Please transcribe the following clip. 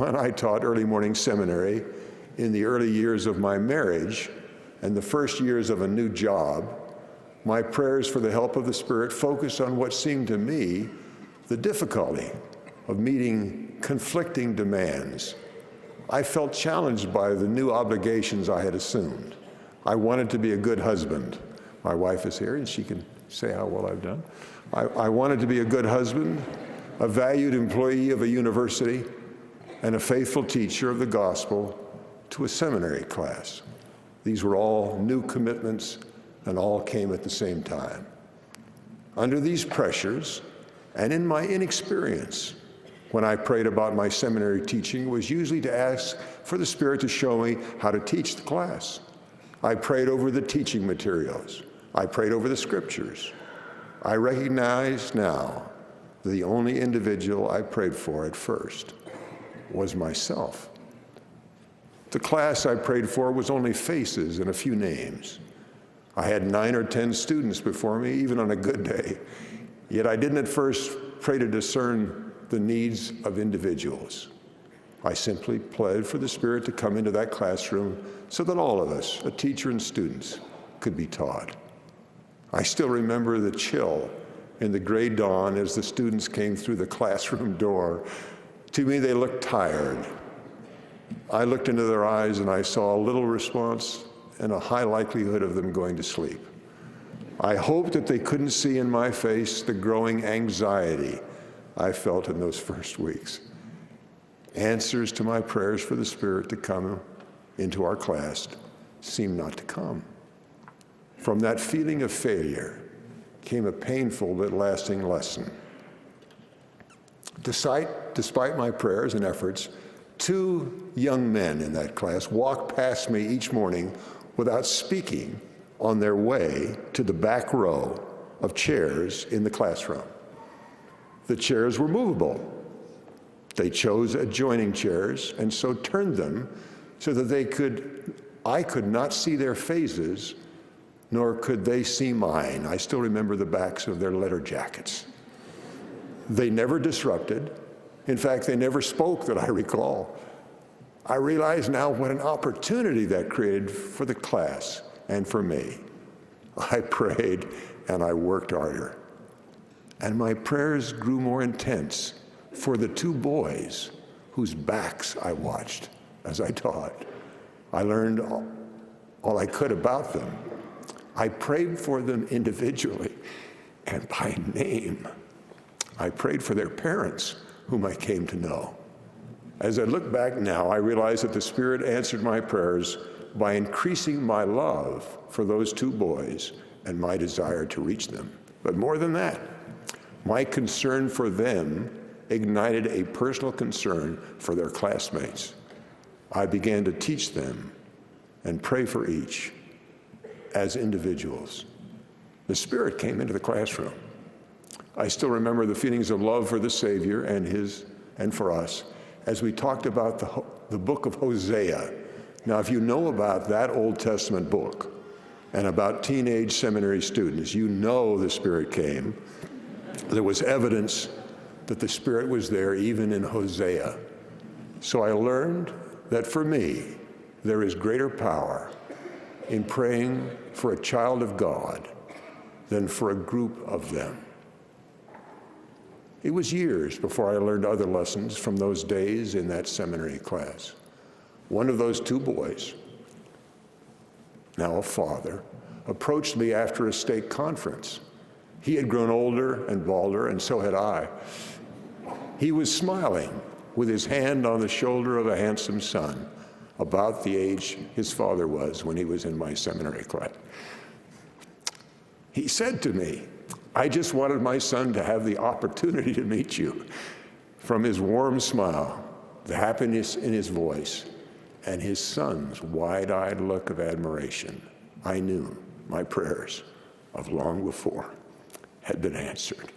when I taught early morning seminary in the early years of my marriage and the first years of a new job, my prayers for the help of the Spirit focused on what seemed to me the difficulty of meeting conflicting demands. I felt challenged by the new obligations I had assumed. I wanted to be a good husband. My wife is here and she can say how well I've done. I wanted to be a good husband, a valued employee of a university, and a faithful teacher of the gospel to a seminary class. These were all new commitments and all came at the same time. Under these pressures, and in my inexperience, when I prayed about my seminary teaching, was usually to ask for the Spirit to show me how to teach the class. I prayed over the teaching materials. I prayed over the scriptures. I recognize now that the only individual I prayed for at first was myself. The class I prayed for was only faces and a few names. I had 9 or 10 students before me, even on a good day. Yet I didn't at first pray to discern the needs of individuals. I simply prayed for the Spirit to come into that classroom so that all of us, a teacher and students, could be taught. I still remember the chill in the gray dawn as the students came through the classroom door. To me, they looked tired. I looked into their eyes and I saw a little response and a high likelihood of them going to sleep. I hoped that they couldn't see in my face the growing anxiety I felt in those first weeks. Answers to my prayers for the Spirit to come into our class seemed not to come. From that feeling of failure came a painful but lasting lesson. Despite my prayers and efforts, 2 young men in that class walked past me each morning without speaking on their way to the back row of chairs in the classroom. The chairs were movable. They chose adjoining chairs and so turned them so that I could not see their faces, nor could they see mine. I still remember the backs of their letter jackets. They never disrupted. In fact, they never spoke that I recall. I realize now what an opportunity that created for the class and for me. I prayed and I worked harder. And my prayers grew more intense for the 2 boys whose backs I watched as I taught. I learned all I could about them. I prayed for them individually and by name. I prayed for their parents, whom I came to know. As I look back now, I realize that the Spirit answered my prayers by increasing my love for those 2 boys and my desire to reach them. But more than that, my concern for them ignited a personal concern for their classmates. I began to teach them and pray for each as individuals. The Spirit came into the classroom. I still remember the feelings of love for the Savior and for us as we talked about the book of Hosea. Now, if you know about that Old Testament book and about teenage seminary students, you know the Spirit came. There was evidence that the Spirit was there even in Hosea. So I learned that for me, there is greater power in praying for a child of God than for a group of them. It was years before I learned other lessons from those days in that seminary class. One of those 2 boys, now a father, approached me after a stake conference. He had grown older and balder, and so had I. He was smiling with his hand on the shoulder of a handsome son, about the age his father was when he was in my seminary class. He said to me, "I just wanted my son to have the opportunity to meet you." From his warm smile, the happiness in his voice, and his son's wide-eyed look of admiration, I knew my prayers of long before had been answered.